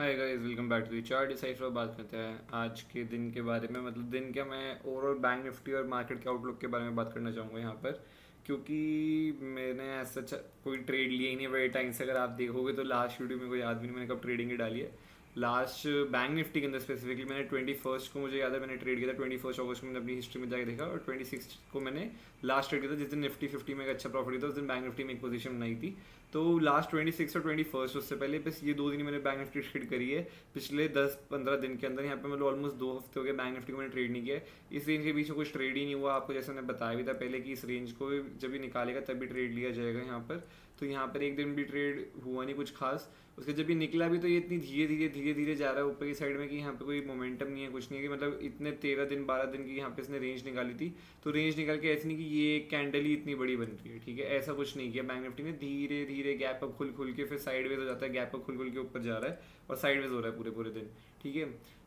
Hi guys, welcome back to the chart decipher. बात करते हैं आज के दिन के बारे में। मतलब दिन क्या, मैं ओवरऑल बैंक निफ्टी और मार्केट के आउटलुक के बारे में बात करना चाहूँगा यहाँ पर। क्योंकि मैंने ऐसा कोई ट्रेड लिया ही नहीं बड़े टाइम से। अगर आप देखोगे तो लास्ट वीडियो में कोई याद भी नहीं मैंने कब ट्रेडिंग ही डाली है। लास्ट बैंक निफ्टी के अंदर स्पेसिफिकली मैंने 21 को, मुझे याद है मैंने ट्रेड किया था 21 अगस्त को। मैंने अपनी हिस्ट्री में जाकर देखा और 26 को मैंने लास्ट ट्रेड किया था, जिस दिन निफ्टी 50 में एक अच्छा प्रॉफिट था। उस दिन बैंक निफ्टी में एक पोजीशन बनाई थी। तो लास्ट 26 और 21, उससे पहले बस ये 2 दिन ही मैंने बैंक निफ्टी ट्रेड करी है पिछले 10-15 दिन के अंदर। यहाँ पे मतलब ऑलमोस्ट 2 हफ्ते हो गए बैंक निफ्टी को मैंने ट्रेड नहीं किया है। इस रेंज के बीच में कुछ ट्रेड ही नहीं हुआ। आपको जैसे मैंने बताया भी था पहले कि इस रेंज को जब भी निकालेगा तभी ट्रेड लिया जाएगा यहाँ पर। तो यहाँ पर एक दिन भी ट्रेड हुआ नहीं कुछ खास। उसके जब भी निकला भी तो ये इतनी धीरे धीरे जा रहा है ऊपर की साइड में कि यहाँ पे कोई मोमेंटम नहीं है, कुछ नहीं है। कि मतलब इतने 13 दिन 12 दिन की यहाँ पे इसने रेंज निकाली थी। तो रेंज निकाल के ऐसी नहीं कि ये कैंडल ही इतनी बड़ी बन रही है, ठीक है, ऐसा कुछ नहीं किया बैंक निफ्टी ने। धीरे धीरे गैप अप खुल खुल के फिर साइडवेज हो जाता है, गैप अप खुल खुल के ऊपर जा रहा है और साइडवेज हो रहा है पूरे पूरे दिन, ठीक है।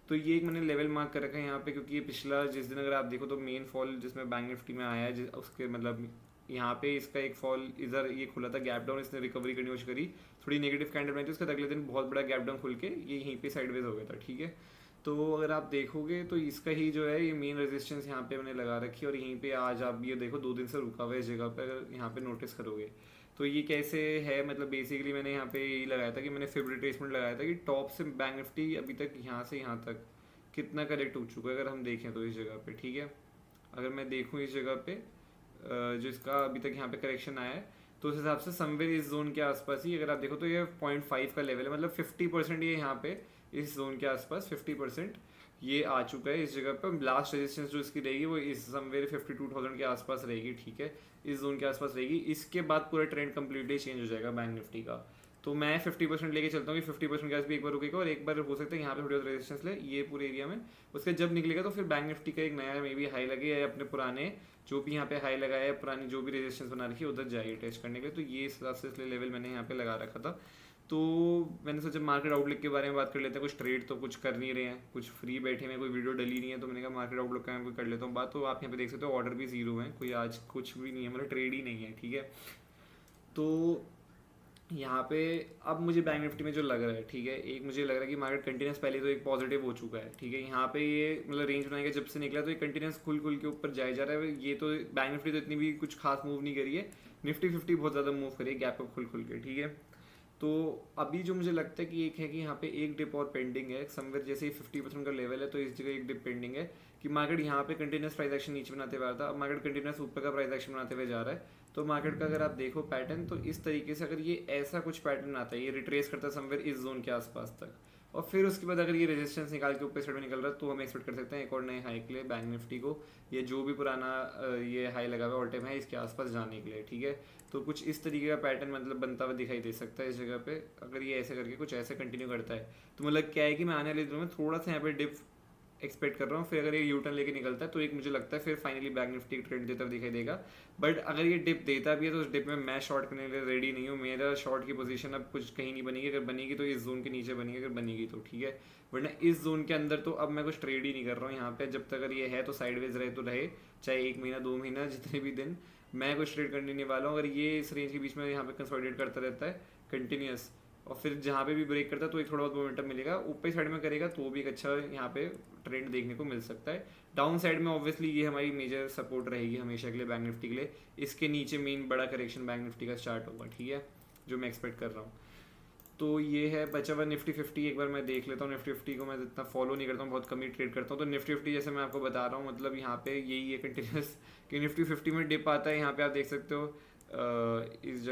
तो ये एक मैंने लेवल मार्क कर रखा है यहाँ पे, क्योंकि ये पिछला जिस दिन अगर आप देखो तो मेन फॉल जिसमें बैंक निफ्टी में आया है उसके मतलब यहाँ पे इसका एक फॉल इधर ये खुला था गैप डाउन, इसने रिकवरी करनी कोशिश करी, थोड़ी नेगेटिव कैंडल बनी थी। उसके अगले दिन बहुत बड़ा गैप डाउन खुल के ये यहीं पे साइडवेज हो गया था, ठीक है। तो अगर आप देखोगे तो इसका ही जो है ये मेन रेजिस्टेंस यहाँ पे मैंने लगा रखी है। और यहीं पे आज आप ये देखो 2 दिन से रुका हुआ है इस जगह पे, अगर यहाँ पे नोटिस करोगे तो ये कैसे है। मतलब बेसिकली मैंने यहाँ पे यही लगाया था कि मैंने फिब रिट्रेसमेंट लगाया था कि टॉप से बैंक निफ्टी अभी तक यहाँ से यहाँ तक कितना करेक्ट हो चुका है अगर हम देखें तो इस जगह पे, ठीक है। अगर मैं देखूँ इस जगह पे जो इसका अभी तक यहाँ पे करेक्शन आया है तो उस हिसाब से समवेयर इस जोन के आसपास ही अगर आप देखो तो ये 0.5 का लेवल है। मतलब 50% ये यहाँ पे इस जोन के आसपास 50% ये आ चुका है इस जगह पर। लास्ट रेजिस्टेंस जो इसकी रहेगी वो इस समवेयर 52,000 के आसपास रहेगी, ठीक है, इस जोन के आसपास रहेगी। इसके बाद पूरा ट्रेंड कम्प्लीटली चेंज हो जाएगा बैंक निफ्टी का। तो मैं 50% लेके चलता हूँ कि 50% के आस भी एक बार रुकेगा और एक बार हो सकता है यहाँ पे थोड़ी बहुत रेजिस्टेंस ले ये पूरे एरिया में। उसके जब निकलेगा तो फिर बैंक निफ्टी का एक नया मे बी हाई लगे या अपने पुराने जो भी यहाँ पे हाई लगाया है, पुरानी जो भी रेजिस्टेंस बना रखी है उधर जाइए टेस्ट करने के लिए। तो ये इस हिसाब से इसलिए लेवल मैंने यहाँ पे लगा रखा था। तो मैंने सोचा मार्केट आउटलुक के बारे में बात कर लेते हैं। कुछ ट्रेड तो कुछ कर नहीं रहे हैं, कुछ फ्री बैठे हैं, कोई वीडियो डली नहीं है, तो मैंने कहा मार्केट आउटलुक का मैं कर लेता हूँ बात। तो आप यहाँ पे देख सकते हो ऑर्डर भी जीरो है, कोई आज कुछ भी नहीं है, मतलब ट्रेड ही नहीं है, ठीक है। तो यहाँ पे अब मुझे बैंक निफ्टी में जो लग रहा है, ठीक है, एक मुझे लग रहा है कि मार्केट कंटिन्यूस पहले तो एक पॉजिटिव हो चुका है, ठीक है। यहाँ पे ये मतलब रेंज बनाएगा जब से निकला तो ये कंटिन्यूस खुल खुल के ऊपर जाए जा रहा है। ये तो बैंक निफ्टी तो इतनी भी कुछ खास मूव नहीं करी है, निफ्टी 50 बहुत ज़्यादा मूव करी है गैप अप खुल खुल के, ठीक है। तो अभी जो मुझे लगता है कि एक है कि यहाँ पे एक डिप और पेंडिंग है समवेयर, जैसे ही 50% का लेवल है तो इस जगह एक डिप पेंडिंग है कि मार्केट यहाँ पे कंटिन्यूस प्राइस एक्शन नीचे बनाते हुए आ रहा था। अब मार्केट कंटिन्यूस ऊपर का प्राइस एक्शन बनाते हुए जा रहा है। तो मार्केट का अगर आप देखो पैटर्न तो इस तरीके से अगर ये ऐसा कुछ पैटर्न आता है, ये रिट्रेस करता है समवेयर इस जोन के आसपास तक, और फिर उसके बाद अगर ये रेजिस्टेंस निकाल के ऊपर साइड में निकल रहा है तो हम एक्सपेक्ट कर सकते हैं एक और नए हाई के लिए बैंक निफ्टी को, ये जो भी पुराना ये हाई लगा हुआ है ऑल टाइम है इसके आसपास जाने के लिए, ठीक है। तो कुछ इस तरीके का पैटर्न मतलब बनता हुआ दिखाई दे सकता है इस जगह पे। अगर ये ऐसे करके कुछ ऐसे कंटिन्यू करता है तो मतलब क्या है कि मैं आने वाले दिनों में थोड़ा सा यहाँ पे डिप एक्सपेक्ट कर रहा हूँ। फिर अगर ये यू टर्न लेके निकलता है तो एक मुझे लगता है फिर फाइनली बैंक निफ्टी ट्रेंड देता हुआ दिखाई देगा। बट अगर ये डिप देता भी है तो उस डिप में मैं शॉर्ट करने के लिए रेडी नहीं हूँ। मेरा शॉर्ट की पोजीशन अब कुछ कहीं नहीं बनेगी, अगर बनेगी तो इस जोन के नीचे बनेगी, अगर बनेगी तो ठीक है, वरना इस जोन के अंदर तो अब मैं कुछ ट्रेड ही नहीं कर रहा हूँ यहाँ पे। जब तक अगर ये है तो साइडवेज रहे तो रहे, चाहे 1 महीना 2 महीना जितने भी दिन, मैं कुछ ट्रेड करने नहीं वाला हूँ। अगर ये इस रेंज के बीच में यहाँ पे कंसोलिडेट करता रहता है कंटिन्यूस और फिर जहाँ पे भी ब्रेक करता है तो एक थोड़ा बहुत मोमेंटम मिलेगा, ऊपर साइड में करेगा तो भी एक अच्छा यहाँ पे ट्रेंड देखने को मिल सकता है। डाउन साइड में ऑब्वियसली ये हमारी मेजर सपोर्ट रहेगी हमेशा के लिए बैंक निफ्टी के लिए। इसके नीचे मेन बड़ा करेक्शन बैंक निफ्टी का स्टार्ट होगा, ठीक है, जो मैं एक्सपेक्ट कर रहा हूँ। तो ये है बचा हुआ निफ्टी 50। एक बार मैं देख लेता हूँ निफ्टी 50 को, मैं इतना फॉलो नहीं करता हूँ, बहुत कम ही ट्रेड करता हूँ। तो निफ्टी 50 जैसे मैं आपको बता रहा हूँ मतलब यहाँ पे यही है कंटिन्यूस कि निफ्टी 50 में डिप आता है। यहाँ पे आप देख सकते हो इस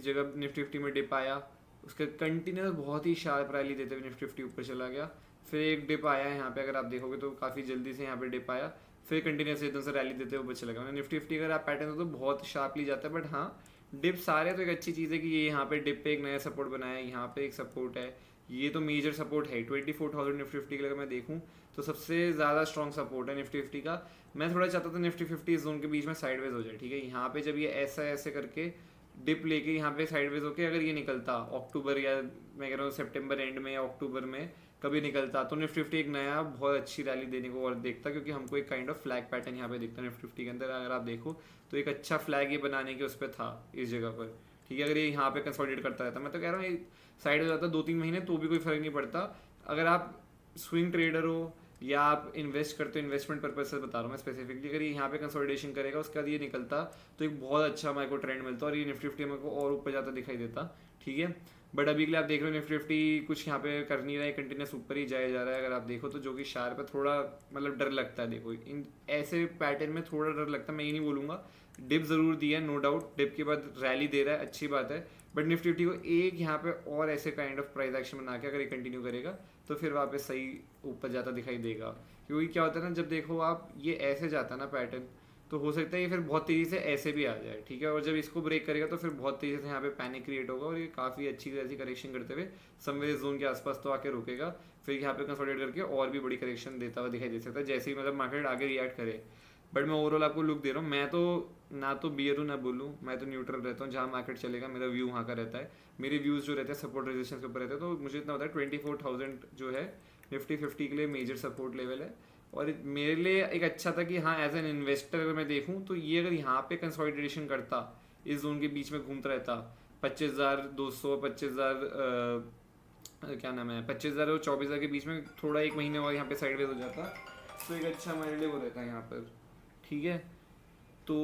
जगह निफ्टी 50 में डिप आया, उसका कंटिन्यूस बहुत ही शार्प रैली देते हुए निफ्टी 50 ऊपर चला गया। फिर एक डिप आया यहाँ पे, अगर आप देखोगे तो काफ़ी जल्दी से यहाँ पे डिप आया, फिर कंटिन्यूस एकदम से रैली देते हुए ऊपर चला गया। निफ्टी 50 अगर आप पैटर्न तो बहुत शार्पली जाता है, बट हाँ डिप सारे तो एक अच्छी चीज़ है कि ये यहाँ पे डिप पे एक नया सपोर्ट बनाया है, यहाँ पे एक सपोर्ट है, ये तो मेजर सपोर्ट है 24,000 निफ्टी 50 के लिए। अगर मैं देखूँ तो सबसे ज़्यादा स्ट्रॉन्ग सपोर्ट है निफ्टी 50 का। मैं थोड़ा चाहता था निफ्टी 50 इस जोन के बीच में साइडवेज हो जाए, ठीक है। यहाँ पे जब ये ऐसा ऐसे करके डिप लेके यहाँ पे साइडवेज होके अगर ये निकलता अक्टूबर या मैं कह रहा हूँ सितंबर एंड में या अक्टूबर में कभी निकलता तो निफ्टी 50 एक नया बहुत अच्छी रैली देने को और देखता, क्योंकि हमको एक काइंड ऑफ फ्लैग पैटर्न यहाँ पे दिखता है निफ्टी 50 के अंदर। अगर आप देखो तो एक अच्छा फ्लैग ये बनाने के उस पर था इस जगह पर, ठीक है। अगर ये यहाँ पे कंसोलिडेट करता रहता, मैं तो कह रहा हूँ साइड हो जाता 2-3 महीने तो भी कोई फर्क नहीं पड़ता। अगर आप स्विंग ट्रेडर हो या आप इन्वेस्ट करते हो, इन्वेस्टमेंट पर्पज से बता रहा हूँ मैं स्पेसिफिकली, अगर ये यहाँ पे कंसोलिडेशन करेगा उसके बाद ये निकलता तो एक बहुत अच्छा मेरे को ट्रेंड मिलता और ये निफ्टी फिफ्टी मेरे को और ऊपर जाता दिखाई देता, ठीक है। बट अभी के लिए आप देख रहे हो निफ्टी फिफ्टी कुछ यहाँ पे कर नहीं रहा है, कंटिन्यूस ऊपर ही जाया जा रहा है अगर आप देखो तो, जो कि शार्प है। थोड़ा मतलब डर लगता है, देखो इन ऐसे पैटर्न में थोड़ा डर लगता है। मैं ये नहीं बोलूँगा, डिप जरूर दिया है नो डाउट, डिप के बाद रैली दे रहा है, अच्छी बात है। बट निफ्टी फिफ्टी को एक यहाँ पे और ऐसे काइंड ऑफ प्राइस एक्शन बना के अगर ये कंटिन्यू करेगा तो फिर वापस सही ऊपर जाता दिखाई देगा। क्योंकि क्या होता है ना, जब देखो आप ये ऐसे जाता है ना पैटर्न, तो हो सकता है ये फिर बहुत तेज़ी से ऐसे भी आ जाए, ठीक है। और जब इसको ब्रेक करेगा तो फिर बहुत तेज़ी से यहाँ पे पैनिक क्रिएट होगा और ये काफ़ी अच्छी खासी करेक्शन करते हुए समवेयर जोन के आसपास तो आके रुकेगा, फिर यहाँ पे कंसोलिडेट करके और भी बड़ी करेक्शन देता हुआ दिखाई दे सकता है जैसे ही मतलब मार्केट आगे रिएक्ट करे। बट मैं ओवरऑल आपको लुक दे रहा हूँ, मैं तो ना तो बियर हूँ ना बुल, मैं तो न्यूट्रल रहता हूँ। जहाँ मार्केट चलेगा मेरा व्यू वहाँ का रहता है, मेरे व्यूज़ जो रहते हैं सपोर्ट रेजिस्टेंस के ऊपर रहते हैं। तो मुझे इतना पता है 24,000 जो है निफ्टी फिफ्टी के लिए मेजर सपोर्ट लेवल है। और मेरे लिए एक अच्छा था कि हाँ एज एन इन्वेस्टर अगर मैं देखूँ तो ये अगर यहाँ पे कंसोलिडेशन करता, इस जोन के बीच में घूमता रहता 25,200 25,000 क्या नाम है 25,000 और 24,000 के बीच में थोड़ा एक महीने और यहाँ पे साइडवेज हो जाता, तो एक अच्छा मेरे लिए वो रहता है यहाँ पर, ठीक है। तो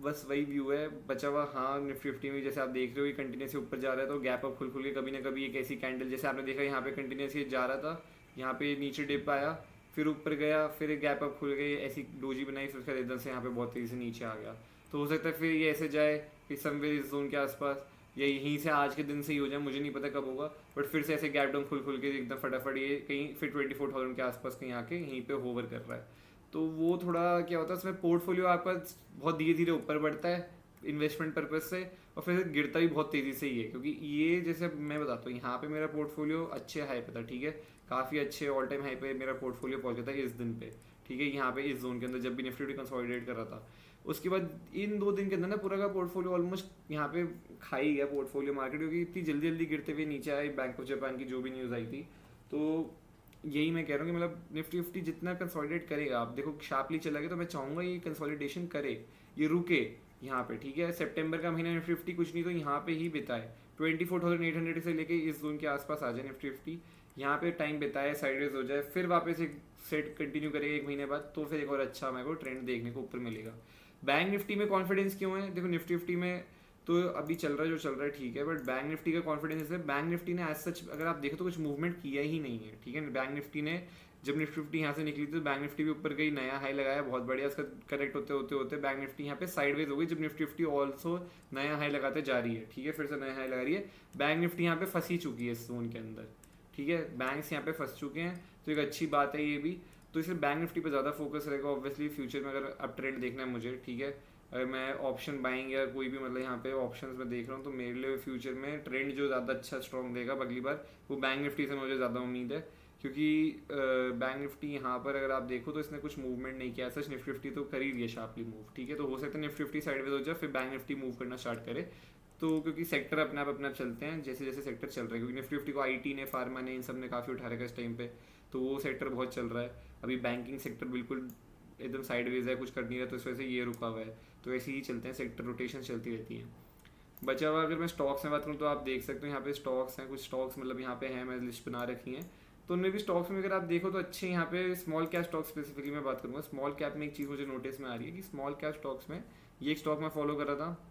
बस वही व्यू है बचा हुआ। हाँ निफ्टी फिफ्टी में जैसे आप देख रहे हो ये कंटिन्यूस उपपर जा रहा है, तो गैप अप खुल खुल के कभी ना कभी एक ऐसी कैंडल जैसे आपने देखा यहाँ पे कंटिन्यूस ये जा रहा था, यहाँ पे नीचे डिप आया, फिर ऊपर गया, फिर एक गैप अप खुल गई, ऐसी डोजी बनाई, फिर उसका एकदम से यहाँ पे बहुत तेज़ी से नीचे आ गया। तो हो सकता है फिर ये ऐसे जाए कि समवेयर इस जोन के आसपास, या यहीं से आज के दिन से ही हो जाए, मुझे नहीं पता कब होगा। बट फिर से ऐसे गैप डाउन खुल खुल के एकदम फटाफट ये कहीं फिर 24,000 के आसपास कहीं आके यहीं पे होवर कर रहा है। तो वो थोड़ा क्या होता है उसमें पोर्टफोलियो आपका बहुत धीरे धीरे ऊपर बढ़ता है इन्वेस्टमेंट पर्पज से, और फिर गिरता भी बहुत तेज़ी से ही है। क्योंकि ये जैसे मैं बताता हूँ यहाँ पे मेरा पोर्टफोलियो अच्छे हाई पे था, ठीक है, काफ़ी अच्छे ऑल टाइम हाई पे मेरा पोर्टफोलियो पहुँच गया था इस दिन पे, ठीक है, यहाँ पे इस जोन के अंदर जब भी निफ्टी कंसोलिडेट कर रहा था। उसके बाद इन 2 दिन के अंदर ना पूरा का पोर्टफोलियो ऑलमोस्ट यहाँ पे खा ही गया पोर्टफोलियो मार्केट, क्योंकि इतनी जल्दी जल्दी गिरते हुए नीचे आए बैंक ऑफ जापान की जो भी न्यूज़ आई थी। तो यही मैं कह रहा हूँ कि मतलब निफ्टी फिफ्टी जितना कंसोलिडेट करेगा, आप देखो शार्पली चला गया, तो मैं चाहूँगा ये कंसोलिडेशन करे, ये रुके यहाँ पे, ठीक है। सितंबर का महीना निफ्टी फिफ्टी कुछ नहीं तो यहाँ पे ही बिताए, 24,800 से लेके इस जोन के आसपास आ जाए निफ्टी फिफ्टी, यहाँ पे टाइम बिताए, साइडवेज हो जाए, फिर वापस एक सेट कंटिन्यू करेगा एक महीने बाद, तो फिर एक और अच्छा मेरे को ट्रेंड देखने को ऊपर मिलेगा। बैंक निफ्टी में कॉन्फिडेंस क्यों है, देखो निफ्टी फिफ्टी में तो अभी चल रहा है जो चल रहा है, ठीक है, बट बैंक निफ्टी का कॉन्फिडेंस है, बैंक निफ्टी ने एज सच अगर आप देखो तो कुछ मूवमेंट किया ही नहीं है, ठीक है। बैंक निफ्टी ने जब निफ्टी फिफ्टी यहाँ से निकली थी तो बैंक निफ्टी भी ऊपर गई, नया हाई लगाया बहुत बढ़िया, उसका करेक्ट होते होते होते बैंक निफ्टी यहाँ पे साइडवेज हो गई, जब निफ्टी फिफ्टी ऑल्सो नया हाई लगाते जा रही है, ठीक है, फिर से नया हाई लगा रही है। बैंक निफ्टी यहाँ पे फंसी चुकी है इस जोन के अंदर, ठीक है, बैंक्स यहाँ पे फंस चुके हैं, तो एक अच्छी बात है ये भी। तो इसलिए बैंक निफ्टी पे ज़्यादा फोकस रहेगा ऑब्वियसली फ्यूचर में, अगर अप ट्रेंड देखना है मुझे, ठीक है। अगर मैं ऑप्शन बाइंग या कोई भी मतलब यहाँ पे ऑप्शंस में देख रहा हूँ, तो मेरे लिए फ्यूचर में ट्रेंड जो ज़्यादा अच्छा स्ट्रॉन्ग देगा अगली बार, वो बैंक निफ्टी से मुझे ज़्यादा उम्मीद है। क्योंकि बैंक निफ्टी यहाँ पर अगर आप देखो तो इसने कुछ मूवमेंट नहीं किया, सच निफ्टी फिफ्टी तो कर ही रही है शार्पली मूव, ठीक है। तो हो सकता है निफ्टी फिफ्टी साइडवेज हो जाए फिर बैंक निफ्टी मूव करना स्टार्ट करे, तो क्योंकि सेक्टर अपने आप चलते हैं जैसे जैसे सेक्टर चल रहा है, क्योंकि निफ्टी फिफ्टी को आईटी ने, फार्मा ने, इन सब ने काफ़ी उठा रखा है इस टाइम पे, तो वो सेक्टर बहुत चल रहा है। अभी बैंकिंग सेक्टर बिल्कुल एकदम साइडवेज है, कुछ कर नहीं रहा, तो इस वजह से ये रुका हुआ है। तो ऐसे ही चलते हैं सेक्टर, रोटेशन चलती रहती है। बचा हुआ अगर मैं स्टॉक्स में बात करूँ तो आप देख सकते हो यहाँ पे स्टॉक्स हैं, कुछ स्टॉक्स मतलब यहाँ पे हैं, मैं लिस्ट बना रखी है, तो उनमें भी स्टॉक्स में अगर आप देखो तो अच्छे यहाँ पे स्मॉल कैप स्टॉक स्पेसिफिकली मैं बात करूँगा। स्मॉल कैप में एक चीज़ मुझे नोटिस में आ रही है कि स्मॉल कैप स्टॉक्स में ये एक स्टॉक मैं फॉलो कर रहा था,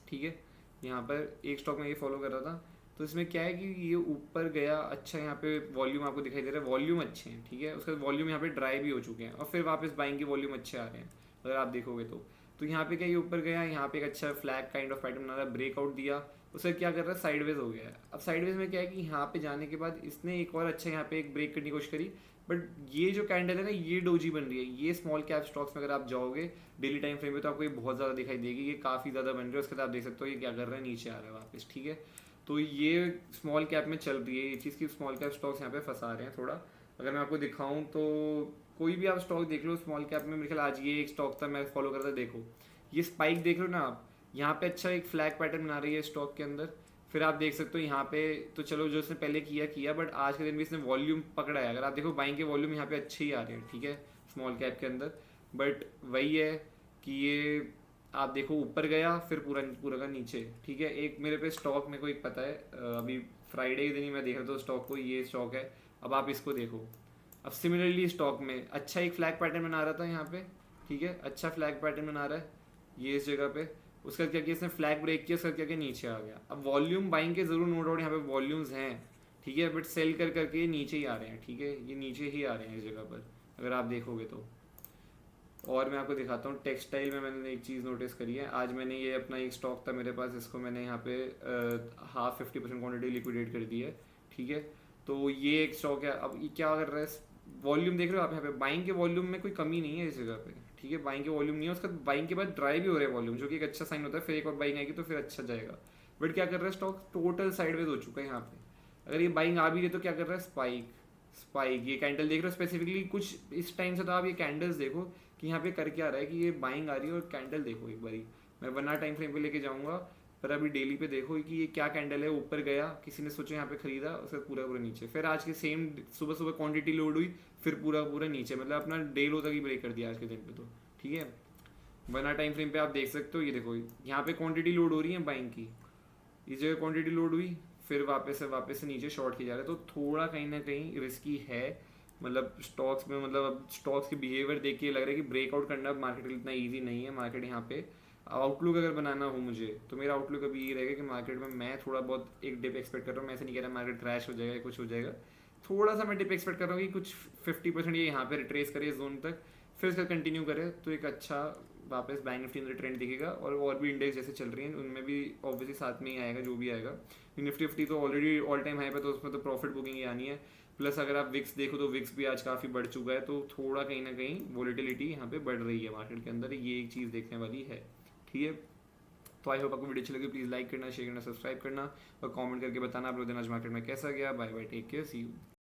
ठीक है, यहाँ पर एक स्टॉक में ये फॉलो कर रहा था, तो इसमें क्या है कि ये ऊपर गया, अच्छा यहाँ पे वॉल्यूम आपको दिखाई दे रहा है, वॉल्यूम अच्छे हैं, ठीक है, उसका वॉल्यूम यहाँ पे ड्राई भी हो चुके हैं, और फिर वापस बाइंग के वॉल्यूम अच्छे आ रहे हैं अगर आप देखोगे तो यहाँ पे क्या ये ऊपर गया, यहाँ पे एक अच्छा फ्लैग काइंड ऑफ पैटर्न बना रहा है, ब्रेकआउट दिया, उसे क्या कर रहा है साइडवेज हो गया है। अब साइडवेज में क्या है कि यहाँ पे जाने के बाद इसने एक और अच्छा यहाँ पे एक ब्रेक करने की कोशिश करी, बट ये जो कैंडल है ना ये डोजी बन रही है, ये स्मॉल कैप स्टॉक्स में अगर आप जाओगे डेली टाइम फ्रेम में तो आपको ये बहुत ज़्यादा दिखाई देगी, ये काफ़ी ज़्यादा बन रही है। उसके बाद आप देख सकते हो ये क्या कर रहा है, नीचे आ रहा है वापस, ठीक है। तो ये स्मॉल कैप में चल रही है ये चीज़ की, स्मॉल कैप स्टॉक्स यहाँ पे फंसा रहे हैं थोड़ा। अगर मैं आपको दिखाऊँ तो कोई भी आप स्टॉक देख लो स्मॉल कैप में, मेरे ख्याल आज ये एक स्टॉक था मैं फॉलो करता, देखो ये स्पाइक देख लो ना आप, यहाँ पे अच्छा एक फ्लैग पैटर्न बना रही है स्टॉक के अंदर, फिर आप देख सकते हो यहाँ पे, तो चलो जो इसने पहले किया बट आज के दिन भी इसने वॉल्यूम पकड़ा है, अगर आप देखो बाइंग के वॉल्यूम यहाँ पे अच्छे ही आ रहे हैं, ठीक है, स्मॉल कैप के अंदर। बट वही है कि ये आप देखो ऊपर गया फिर पूरा पूरा का नीचे, ठीक है। एक मेरे पे स्टॉक मेरे को एक पता है, अभी फ्राइडे के दिन ही मैं देख रहा था स्टॉक को, ये स्टॉक है। अब आप इसको देखो, अब सिमिलरली स्टॉक में अच्छा एक फ्लैग पैटर्न बना रहा था यहाँ पे, ठीक है, अच्छा फ्लैग पैटर्न बना रहा है ये इस जगह पे। उसका क्या किया इसने, फ्लैग ब्रेक किया, उसका क्या किया नीचे आ गया। अब वॉल्यूम बाइंग के जरूर नो डाउट यहाँ पे वॉल्यूम्स हैं, ठीक है, बट सेल कर करके ये नीचे ही आ रहे हैं, ठीक है, ये नीचे ही आ रहे हैं इस जगह पर अगर आप देखोगे तो। और मैं आपको दिखाता हूँ टेक्सटाइल में मैंने एक चीज़ नोटिस करी है। आज मैंने ये अपना एक स्टॉक था मेरे पास, इसको मैंने यहाँ पे हाफ 50% क्वान्टिटी लिक्विडेट कर दी है, ठीक है। तो ये एक स्टॉक है। अब ये क्या कर रहा है, वॉल्यूम देख रहे हो आप यहाँ पे, बाइंग के वॉल्यूम में कोई कमी नहीं है इस जगह पे, ठीक है, बाइंग के वॉल्यूम नहीं है, उसका बाइंग के बाद ड्राई भी हो रहा है वॉल्यूम, जो कि एक अच्छा साइन होता है, फिर एक और बाइंग आएगी तो फिर अच्छा जाएगा। बट क्या कर रहा है स्टॉक, टोटल साइडवेज हो चुका है यहाँ पे। अगर ये बाइंग आ भी रही तो क्या कर रहा है, स्पाइक स्पाइक। ये कैंडल देख रहे हो स्पेसिफिकली कुछ इस टाइम से, तो आप ये कैंडल्स देखो कि यहाँ पे कर क्या रहा है, कि ये बाइंग आ रही है, और कैंडल देखो एक बारी, मैं 1 आवर टाइम फ्रेम पे लेके जाऊंगा, पर अभी डेली पे देखो कि ये क्या कैंडल है। ऊपर गया, किसी ने सोचा यहाँ पे खरीदा, उसका पूरा पूरा नीचे, फिर आज के सेम सुबह सुबह क्वांटिटी लोड हुई, फिर पूरा पूरा नीचे, मतलब अपना डे लो तक ही ब्रेक कर दिया आज के दिन पे तो, ठीक है। 1 आवर टाइम फ्रेम पे आप देख सकते हो, ये देखो यहाँ पे क्वांटिटी लोड हो रही है बाइंग की, इस जगह क्वांटिटी लोड हुई, फिर वापस से नीचे शॉर्ट की जा रहा है, तो थोड़ा कहीं ना कहीं रिस्की है। मतलब स्टॉक्स में, मतलब अब स्टॉक्स के बिहेवियर देख के लग रहा है कि ब्रेकआउट करना मार्केट के लिए इतना ईजी नहीं है। मार्केट यहाँ पे आउटलुक अगर बनाना हो मुझे, तो मेरा आउटलुक अभी ये रहेगा कि मार्केट में मैं थोड़ा बहुत एक डिप एक्सपेक्ट कर रहा हूँ। मैं ऐसे नहीं कह रहा मार्केट क्रैश हो जाएगा या कुछ हो जाएगा, थोड़ा सा मैं डिप एक्सपेक्ट कर रहा हूँ कि कुछ 50% ये यहाँ पे रिट्रेस करे जोन तक, फिर उसका कंटिन्यू करे, तो एक अच्छा वापस बैंक निफ्टी अंदर ट्रेंड दिखेगा। और भी इंडेक्स जैसे चल रही हैं उनमें भी ऑब्वियसली साथ में ही आएगा जो भी आएगा। निफ्टी फिफ्टी तो ऑलरेडी ऑल टाइम हाई पे, तो उसमें तो प्रॉफिट बुकिंग ही आनी है। प्लस अगर आप विक्स देखो तो विक्स भी आज काफ़ी बढ़ चुका है, तो थोड़ा कहीं ना कहीं वोलेटिलिटी यहाँ पे बढ़ रही है मार्केट के अंदर, ये एक चीज़ देखने वाली है, ठीक है। तो आई होप आपको वीडियो अच्छी लगी, प्लीज़ लाइक करना, शेयर करना, सब्सक्राइब करना, और कमेंट करके बताना आप लोग दिन आज मार्केट में कैसा गया। Bye bye, take care, see you.